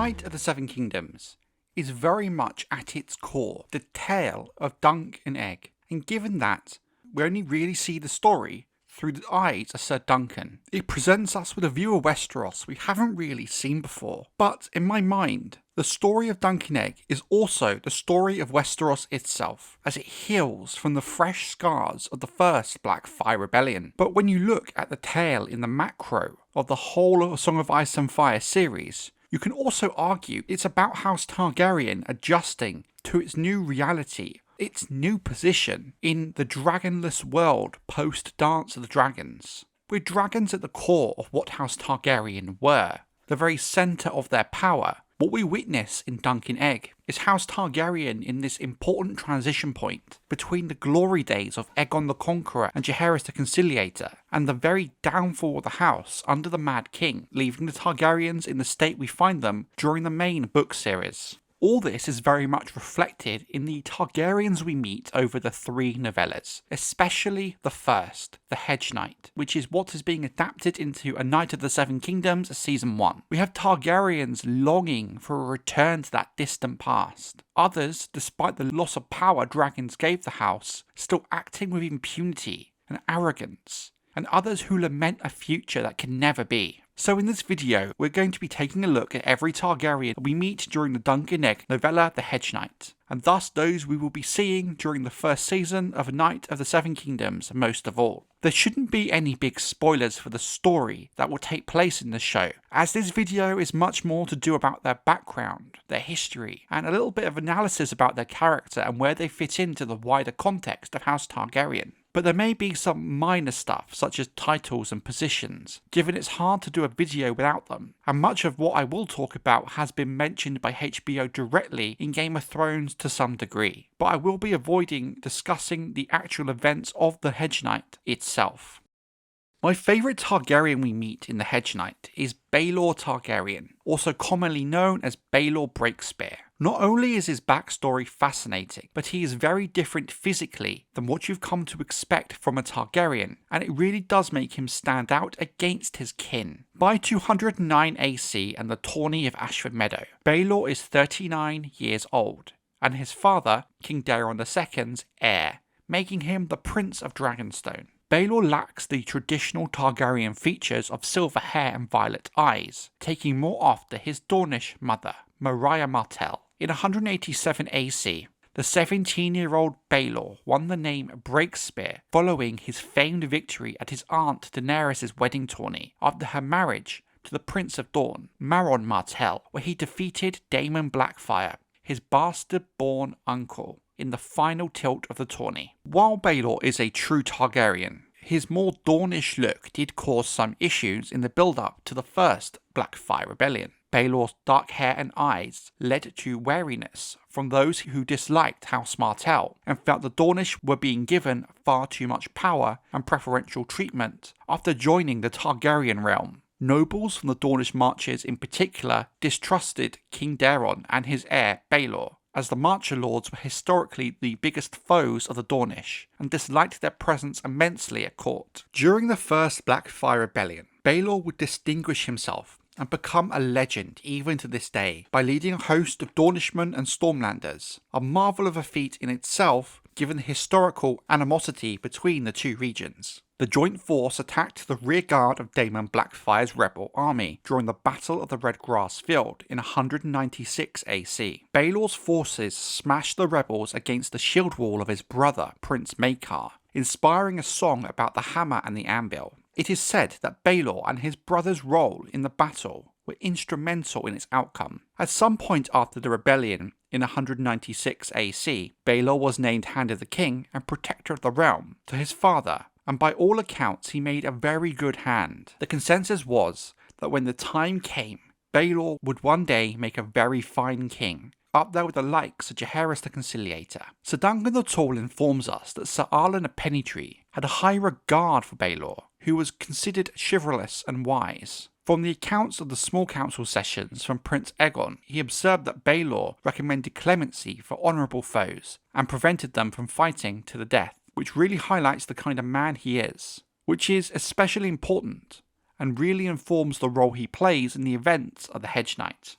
Knight of the Seven Kingdoms is very much at its core the tale of Dunk and Egg, and given that we only really see the story through the eyes of Sir Duncan, it presents us with a view of Westeros we haven't really seen before. But in my mind, the story of Dunk and Egg is also the story of Westeros itself, as it heals from the fresh scars of the first Blackfyre Rebellion. But when you look at the tale in the macro of the whole of Song of Ice and Fire series, you can also argue it's about House Targaryen adjusting to its new reality, its new position in the dragonless world post Dance of the Dragons. With dragons at the core of what House Targaryen were, the very centre of their power, what we witness in Dunk and Egg is House Targaryen in this important transition point between the glory days of Aegon the Conqueror and Jaehaerys the Conciliator, and the very downfall of the house under the Mad King, leaving the Targaryens in the state we find them during the main book series. All this is very much reflected in the Targaryens we meet over the three novellas, especially the first, the Hedge Knight, which is what is being adapted into A Knight of the Seven Kingdoms Season 1. We have Targaryens longing for a return to that distant past. Others, despite the loss of power dragons gave the house, still acting with impunity and arrogance, and others who lament a future that can never be. So in this video, we're going to be taking a look at every Targaryen we meet during the Dunk and Egg novella The Hedge Knight, and thus those we will be seeing during the first season of A Knight of the Seven Kingdoms most of all. There shouldn't be any big spoilers for the story that will take place in the show, as this video is much more to do about their background, their history, and a little bit of analysis about their character and where they fit into the wider context of House Targaryen. But there may be some minor stuff such as titles and positions, given it's hard to do a video without them, and much of what I will talk about has been mentioned by HBO directly in Game of Thrones to some degree, but I will be avoiding discussing the actual events of the Hedge Knight itself. My favourite Targaryen we meet in the Hedge Knight is Baelor Targaryen, also commonly known as Baelor Breakspear. Not only is his backstory fascinating, but he is very different physically than what you've come to expect from a Targaryen, and it really does make him stand out against his kin. By 209 AC and the tourney of Ashford Meadow, Baelor is 39 years old, and his father, King Daeron II's heir, making him the Prince of Dragonstone. Baelor lacks the traditional Targaryen features of silver hair and violet eyes, taking more after his Dornish mother, Maria Martell. In 187 AC, the 17-year-old Baelor won the name Breakspear following his famed victory at his aunt Daenerys' wedding tourney after her marriage to the Prince of Dorne, Maron Martell, where he defeated Daemon Blackfyre, his bastard-born uncle, in the final tilt of the tourney. While Baelor is a true Targaryen, his more Dornish look did cause some issues in the build-up to the first Blackfyre Rebellion. Baelor's dark hair and eyes led to wariness from those who disliked House Martell and felt the Dornish were being given far too much power and preferential treatment after joining the Targaryen realm. Nobles from the Dornish marches in particular distrusted King Daeron and his heir Baelor, as the Marcher Lords were historically the biggest foes of the Dornish, and disliked their presence immensely at court. During the first Blackfyre Rebellion, Baelor would distinguish himself and become a legend even to this day by leading a host of Dornishmen and Stormlanders, a marvel of a feat in itself given the historical animosity between the two regions. The joint force attacked the rear guard of Daemon Blackfyre's rebel army during the Battle of the Red Grass Field in 196 AC. Baelor's forces smashed the rebels against the shield wall of his brother, Prince Maekar, inspiring a song about the hammer and the anvil. It is said that Baelor and his brother's role in the battle were instrumental in its outcome. At some point after the rebellion, in 196 AC, Baelor was named Hand of the King and Protector of the Realm to his father, and by all accounts he made a very good hand. The consensus was that when the time came, Baelor would one day make a very fine king, up there with the likes of Jaehaerys the Conciliator. Sir Duncan the Tall informs us that Sir Arlan of Pennytree had a high regard for Baelor, who was considered chivalrous and wise. From the accounts of the small council sessions from Prince Aegon, he observed that Baelor recommended clemency for honourable foes and prevented them from fighting to the death, which really highlights the kind of man he is, which is especially important and really informs the role he plays in the events of the Hedge Knight.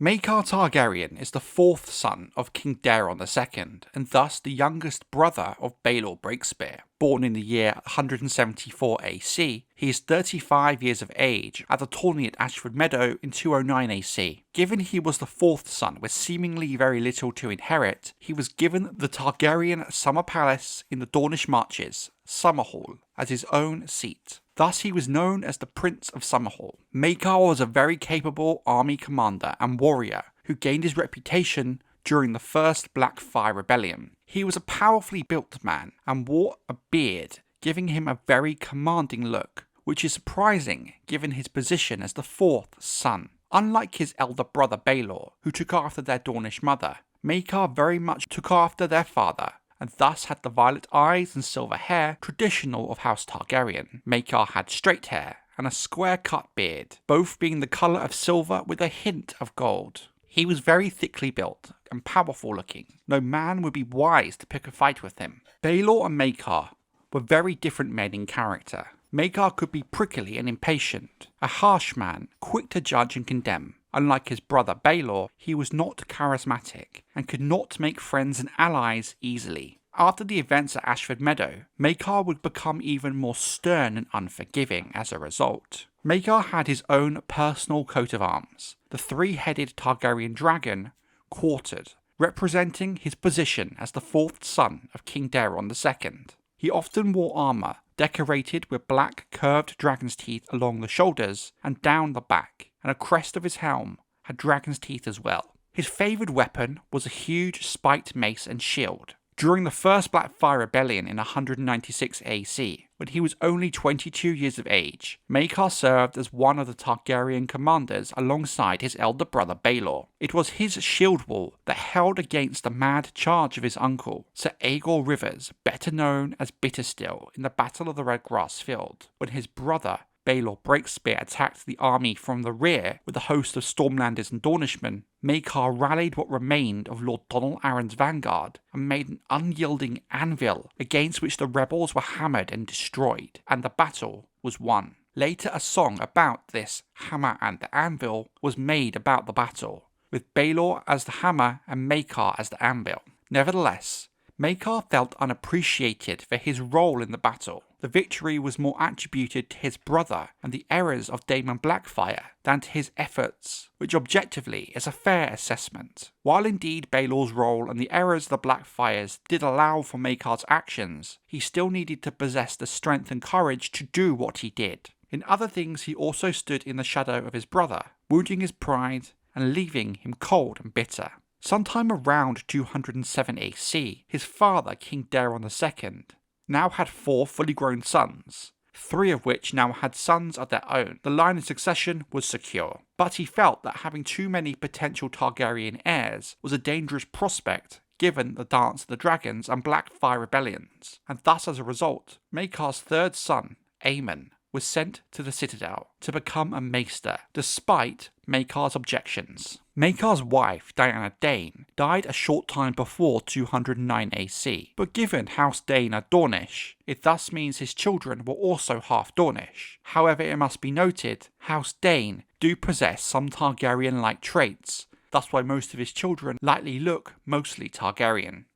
Maekar Targaryen is the fourth son of King Daeron II, and thus the youngest brother of Baelor Breakspear. Born in the year 174 AC, he is 35 years of age at the tourney at Ashford Meadow in 209 AC. Given he was the fourth son with seemingly very little to inherit, he was given the Targaryen summer palace in the Dornish Marches, Summerhall, as his own seat. Thus he was known as the Prince of Summerhall. Maekar was a very capable army commander and warrior who gained his reputation during the first Blackfyre Rebellion. He was a powerfully built man and wore a beard, giving him a very commanding look, which is surprising given his position as the fourth son. Unlike his elder brother Baelor, who took after their Dornish mother, Maekar very much took after their father, and thus had the violet eyes and silver hair traditional of House Targaryen. Maekar had straight hair and a square-cut beard, both being the colour of silver with a hint of gold. He was very thickly built and powerful looking. No man would be wise to pick a fight with him. Baelor and Maekar were very different men in character. Maekar could be prickly and impatient, a harsh man, quick to judge and condemn. Unlike his brother Baelor, he was not charismatic and could not make friends and allies easily. After the events at Ashford Meadow, Maekar would become even more stern and unforgiving as a result. Maekar had his own personal coat of arms, the three-headed Targaryen dragon, quartered, representing his position as the fourth son of King Daeron II. He often wore armour decorated with black curved dragon's teeth along the shoulders and down the back, and a crest of his helm had dragon's teeth as well. His favoured weapon was a huge spiked mace and shield. During the first Blackfyre Rebellion in 196 AC, when he was only 22 years of age, Maekar served as one of the Targaryen commanders alongside his elder brother Baelor. It was his shield wall that held against the mad charge of his uncle, Sir Aegon Rivers, better known as Bitterstill, in the Battle of the Red Grass Field, when his brother Baelor Breakspear attacked the army from the rear with a host of Stormlanders and Dornishmen. Maekar rallied what remained of Lord Donal Arryn's vanguard and made an unyielding anvil against which the rebels were hammered and destroyed, and the battle was won. Later a song about this hammer and the anvil was made about the battle, with Baelor as the hammer and Maekar as the anvil. Nevertheless, Maekar felt unappreciated for his role in the battle. The victory was more attributed to his brother and the errors of Daemon Blackfyre than to his efforts, which objectively is a fair assessment. While indeed Baelor's role and the errors of the Blackfyres did allow for Maekar's actions, he still needed to possess the strength and courage to do what he did. In other things, he also stood in the shadow of his brother, wounding his pride and leaving him cold and bitter. Sometime around 207 AC, his father, King Daeron II, now had 4 fully grown sons, 3 of which now had sons of their own. The line of succession was secure, but he felt that having too many potential Targaryen heirs was a dangerous prospect given the Dance of the Dragons and Blackfyre Rebellions, and thus as a result, Maekar's third son, Aemon, was sent to the Citadel to become a maester, despite Maekar's objections. Maekar's wife, Diana Dane, died a short time before 209 AC, but given House Dane are Dornish, it thus means his children were also half Dornish. However, it must be noted, House Dane do possess some Targaryen-like traits, thus why most of his children likely look mostly Targaryen.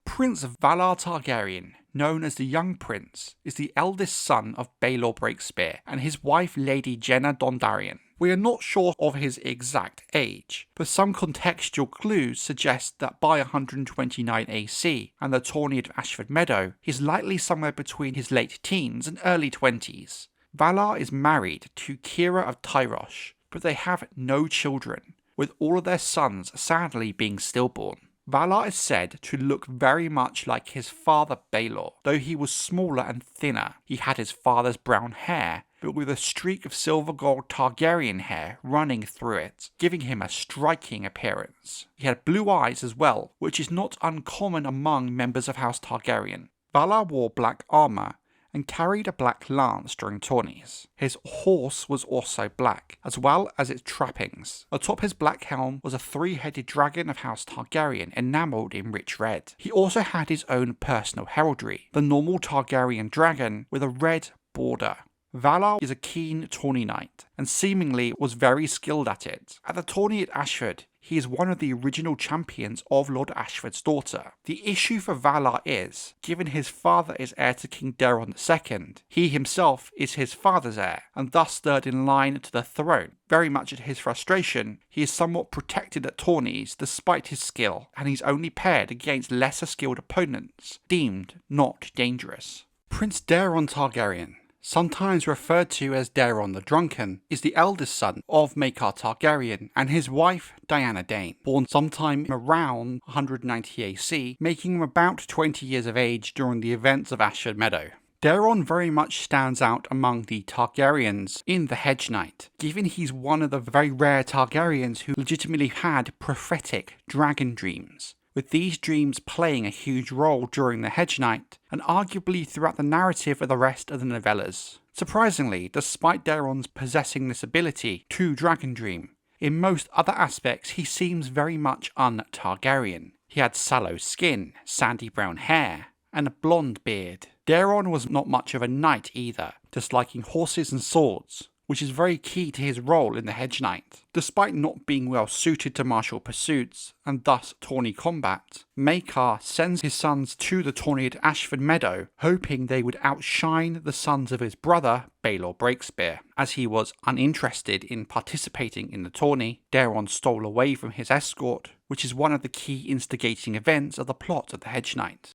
Prince Valarr Targaryen, known as the Young Prince, is the eldest son of Baelor Breakspear and his wife Lady Jenna Dondarrion. We are not sure of his exact age, but some contextual clues suggest that by 129 AC and the tourney at Ashford Meadow, he is likely somewhere between his late teens and early 20s. Valarr is married to Kira of Tyrosh, but they have no children, with all of their sons sadly being stillborn. Valarr is said to look very much like his father Baelor, though he was smaller and thinner. He had his father's brown hair, but with a streak of silver gold Targaryen hair running through it, giving him a striking appearance. He had blue eyes as well, which is not uncommon among members of House Targaryen. Valarr wore black armour and carried a black lance during tourneys. His horse was also black, as well as its trappings. Atop his black helm was a 3-headed dragon of House Targaryen enamelled in rich red. He also had his own personal heraldry, the normal Targaryen dragon with a red border. Valarr is a keen tourney knight, and seemingly was very skilled at it. At the tourney at Ashford, he is one of the original champions of Lord Ashford's daughter. The issue for Valarr is, given his father is heir to King Daeron II, he himself is his father's heir, and thus third in line to the throne. Very much at his frustration, he is somewhat protected at tourneys despite his skill, and he's only paired against lesser skilled opponents, deemed not dangerous. Prince Daeron Targaryen, sometimes referred to as Daeron the Drunken, is the eldest son of Maekar Targaryen and his wife Diana Dane, born sometime around 190 AC, making him about 20 years of age during the events of Ashford Meadow. Daeron very much stands out among the Targaryens in The Hedge Knight, given he's one of the very rare Targaryens who legitimately had prophetic dragon dreams, with these dreams playing a huge role during The Hedge Knight, and arguably throughout the narrative of the rest of the novellas. Surprisingly, despite Daeron's possessing this ability to dragon dream, in most other aspects he seems very much un-Targaryen. He had sallow skin, sandy brown hair, and a blonde beard. Daeron was not much of a knight either, disliking horses and swords, which is very key to his role in The Hedge Knight. Despite not being well suited to martial pursuits, and thus tourney combat, Maekar sends his sons to the tourney at Ashford Meadow, hoping they would outshine the sons of his brother, Baelor Breakspear. As he was uninterested in participating in the tourney, Daeron stole away from his escort, which is one of the key instigating events of the plot of The Hedge Knight.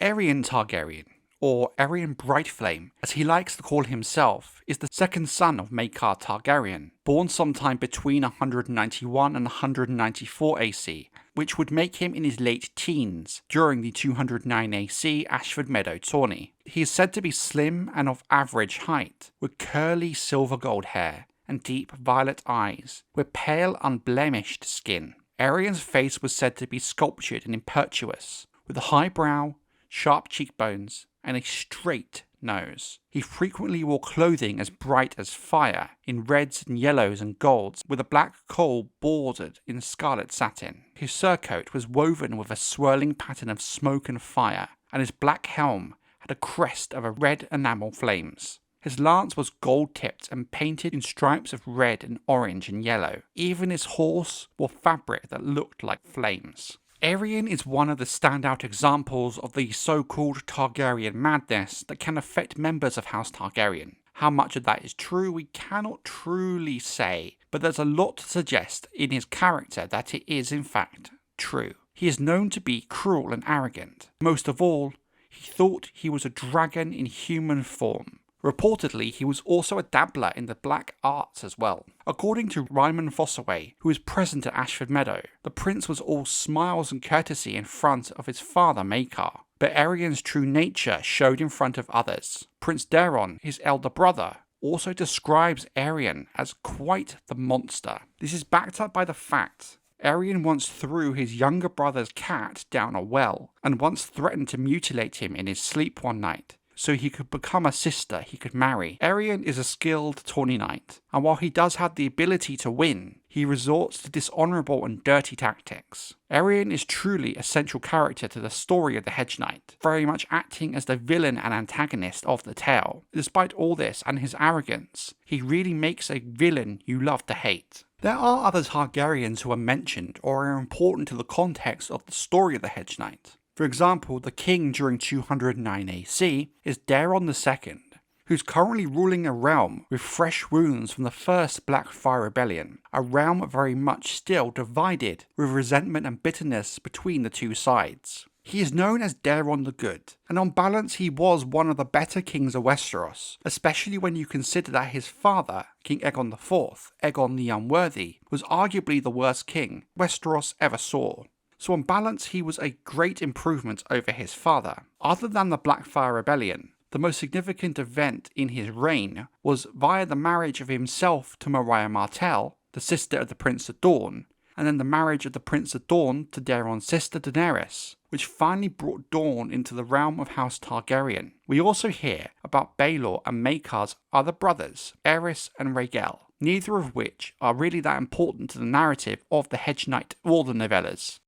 Aerion Targaryen, or Aerion Brightflame, as he likes to call himself, is the second son of Maekar Targaryen, born sometime between 191 and 194 AC, which would make him in his late teens during the 209 AC Ashford Meadow tourney. He is said to be slim and of average height, with curly silver gold hair and deep violet eyes, with pale unblemished skin. Aerion's face was said to be sculptured and impetuous, with a high brow, sharp cheekbones, and a straight nose. He frequently wore clothing as bright as fire, in reds and yellows and golds, with a black cowl bordered in scarlet satin. His surcoat was woven with a swirling pattern of smoke and fire, and his black helm had a crest of red enamel flames. His lance was gold-tipped and painted in stripes of red and orange and yellow. Even his horse wore fabric that looked like flames. Aerion is one of the standout examples of the so-called Targaryen madness that can affect members of House Targaryen. How much of that is true we cannot truly say, but there's a lot to suggest in his character that it is in fact true. He is known to be cruel and arrogant. Most of all, he thought he was a dragon in human form. Reportedly, he was also a dabbler in the black arts as well. According to Ryman Fossaway, who was present at Ashford Meadow, the prince was all smiles and courtesy in front of his father Maekar, but Aerion's true nature showed in front of others. Prince Daeron, his elder brother, also describes Aerion as quite the monster. This is backed up by the fact Aerion once threw his younger brother's cat down a well, and once threatened to mutilate him in his sleep one night, so he could become a sister he could marry. Aerion is a skilled tourney knight, and while he does have the ability to win, he resorts to dishonourable and dirty tactics. Aerion is truly a central character to the story of The Hedge Knight, very much acting as the villain and antagonist of the tale. Despite all this and his arrogance, he really makes a villain you love to hate. There are other Targaryens who are mentioned or are important to the context of the story of The Hedge Knight. For example, the king during 209 AC is Daeron II, who's currently ruling a realm with fresh wounds from the first Blackfyre Rebellion, a realm very much still divided with resentment and bitterness between the two sides. He is known as Daeron the Good, and on balance he was one of the better kings of Westeros, especially when you consider that his father, King Aegon IV, Aegon the Unworthy, was arguably the worst king Westeros ever saw. So on balance he was a great improvement over his father. Other than the Blackfyre Rebellion, the most significant event in his reign was via the marriage of himself to Maria Martell, the sister of the Prince of Dawn, and then the marriage of the Prince of Dawn to Daeron's sister Daenerys, which finally brought Dawn into the realm of House Targaryen. We also hear about Baelor and Maekar's other brothers, Aerys and Rhaegal, neither of which are really that important to the narrative of The Hedge Knight or the novellas.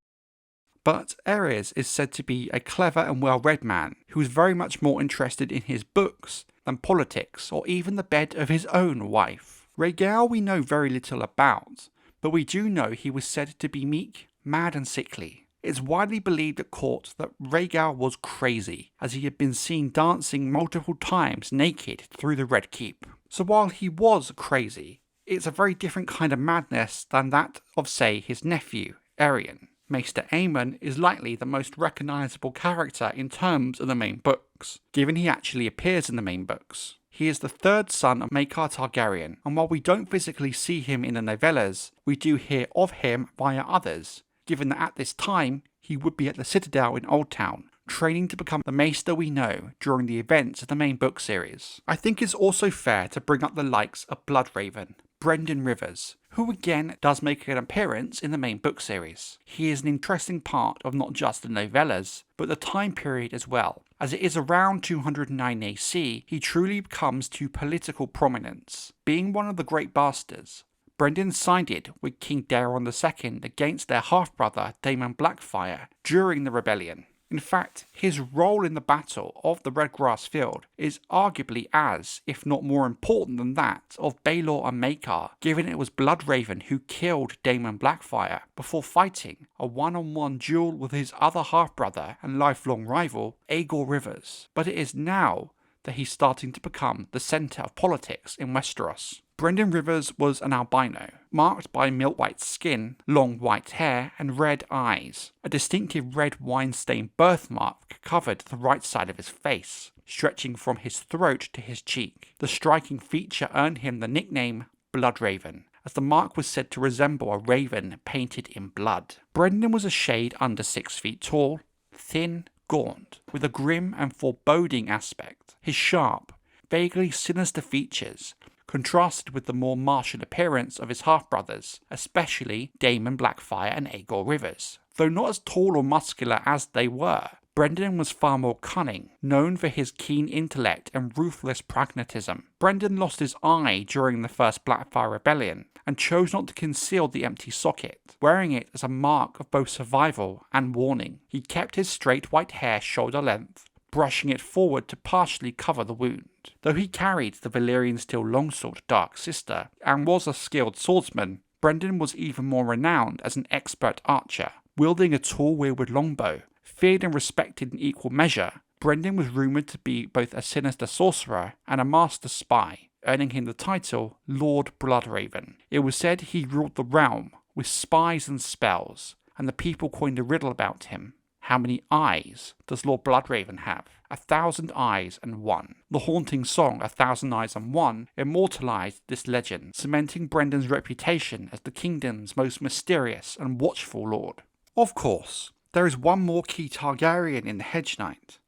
But Aerys is said to be a clever and well-read man who is very much more interested in his books than politics or even the bed of his own wife. Rhaegar we know very little about, but we do know he was said to be meek, mad and sickly. It's widely believed at court that Rhaegar was crazy, as he had been seen dancing multiple times naked through the Red Keep. So while he was crazy, it's a very different kind of madness than that of, say, his nephew, Aerion. Maester Aemon is likely the most recognisable character in terms of the main books, given he actually appears in the main books. He is the third son of Maekar Targaryen, and while we don't physically see him in the novellas, we do hear of him via others, given that at this time he would be at the Citadel in Old Town, training to become the Maester we know during the events of the main book series. I think it's also fair to bring up the likes of Bloodraven, Brynden Rivers, who again does make an appearance in the main book series. He is an interesting part of not just the novellas, but the time period as well. As it is around 209 AC, he truly comes to political prominence. Being one of the Great Bastards, Brynden sided with King Daeron II against their half-brother Daemon Blackfyre during the rebellion. In fact, his role in the Battle of the Red Grass Field is arguably as, if not more important than that, of Baelor and Maekar, given it was Bloodraven who killed Daemon Blackfyre before fighting a one-on-one duel with his other half-brother and lifelong rival, Aegon Rivers. But it is now that he's starting to become the centre of politics in Westeros. Brynden Rivers was an albino, marked by milk-white skin, long white hair, and red eyes. A distinctive red wine-stained birthmark covered the right side of his face, stretching from his throat to his cheek. The striking feature earned him the nickname Bloodraven, as the mark was said to resemble a raven painted in blood. Brynden was a shade under 6 feet tall, thin, gaunt, with a grim and foreboding aspect. His sharp, vaguely sinister features contrasted with the more martial appearance of his half-brothers, especially Daemon Blackfyre and Aegon Rivers. Though not as tall or muscular as they were, Brynden was far more cunning, known for his keen intellect and ruthless pragmatism. Brynden lost his eye during the first Blackfyre Rebellion, and chose not to conceal the empty socket, wearing it as a mark of both survival and warning. He kept his straight white hair shoulder length, brushing it forward to partially cover the wound. Though he carried the Valyrian steel longsword Dark Sister and was a skilled swordsman, Brynden was even more renowned as an expert archer. Wielding a tall wielded longbow, feared and respected in equal measure, Brynden was rumoured to be both a sinister sorcerer and a master spy, earning him the title Lord Bloodraven. It was said he ruled the realm with spies and spells, and the people coined a riddle about him. How many eyes does Lord Bloodraven have? 1,000 eyes and one. The haunting song 1,000 Eyes and One immortalised this legend, cementing Brynden's reputation as the kingdom's most mysterious and watchful lord. Of course, there is one more key Targaryen in the Hedge Knight,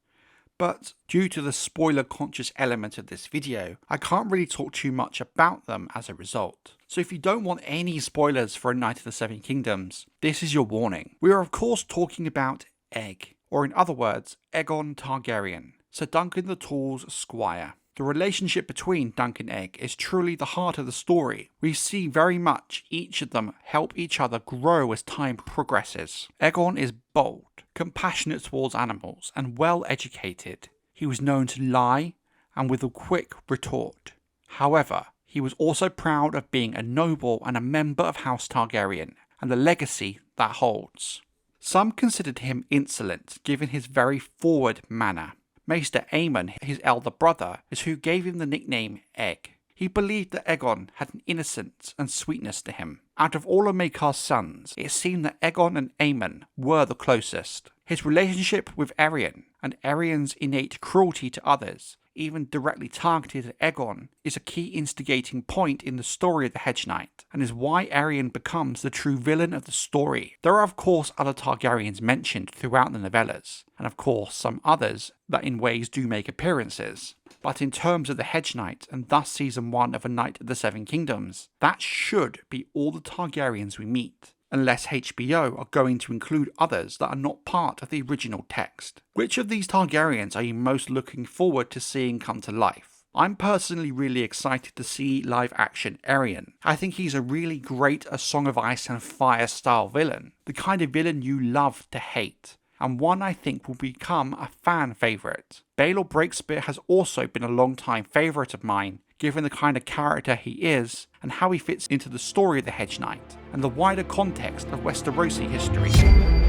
but due to the spoiler-conscious element of this video, I can't really talk too much about them as a result. So if you don't want any spoilers for A Knight of the Seven Kingdoms, this is your warning. We are of course talking about Egg, or in other words, Aegon Targaryen, Sir Duncan the Tall's squire. The relationship between Dunk and Egg is truly the heart of the story. We see very much each of them help each other grow as time progresses. Aegon is bold, compassionate towards animals, and well educated. He was known to lie and with a quick retort. However, he was also proud of being a noble and a member of House Targaryen, and the legacy that holds. Some considered him insolent, given his very forward manner. Maester Aemon, his elder brother, is who gave him the nickname Egg. He believed that Aegon had an innocence and sweetness to him. Out of all of Maekar's sons, it seemed that Aegon and Aemon were the closest. His relationship with Aerion, and Aerion's innate cruelty to others, even directly targeted at Aegon, is a key instigating point in the story of the Hedge Knight, and is why Aerion becomes the true villain of the story. There are of course other Targaryens mentioned throughout the novellas, and of course some others that in ways do make appearances. But in terms of the Hedge Knight, and thus season 1 of A Knight of the Seven Kingdoms, that should be all the Targaryens we meet, unless HBO are going to include others that are not part of the original text. Which of these Targaryens are you most looking forward to seeing come to life? I'm personally really excited to see live action Aerion. I think he's a really great A Song of Ice and Fire style villain, the kind of villain you love to hate. and one I think will become a fan favourite. Baelor Breakspear has also been a long time favourite of mine, given the kind of character he is, and how he fits into the story of the Hedge Knight, and the wider context of Westerosi history.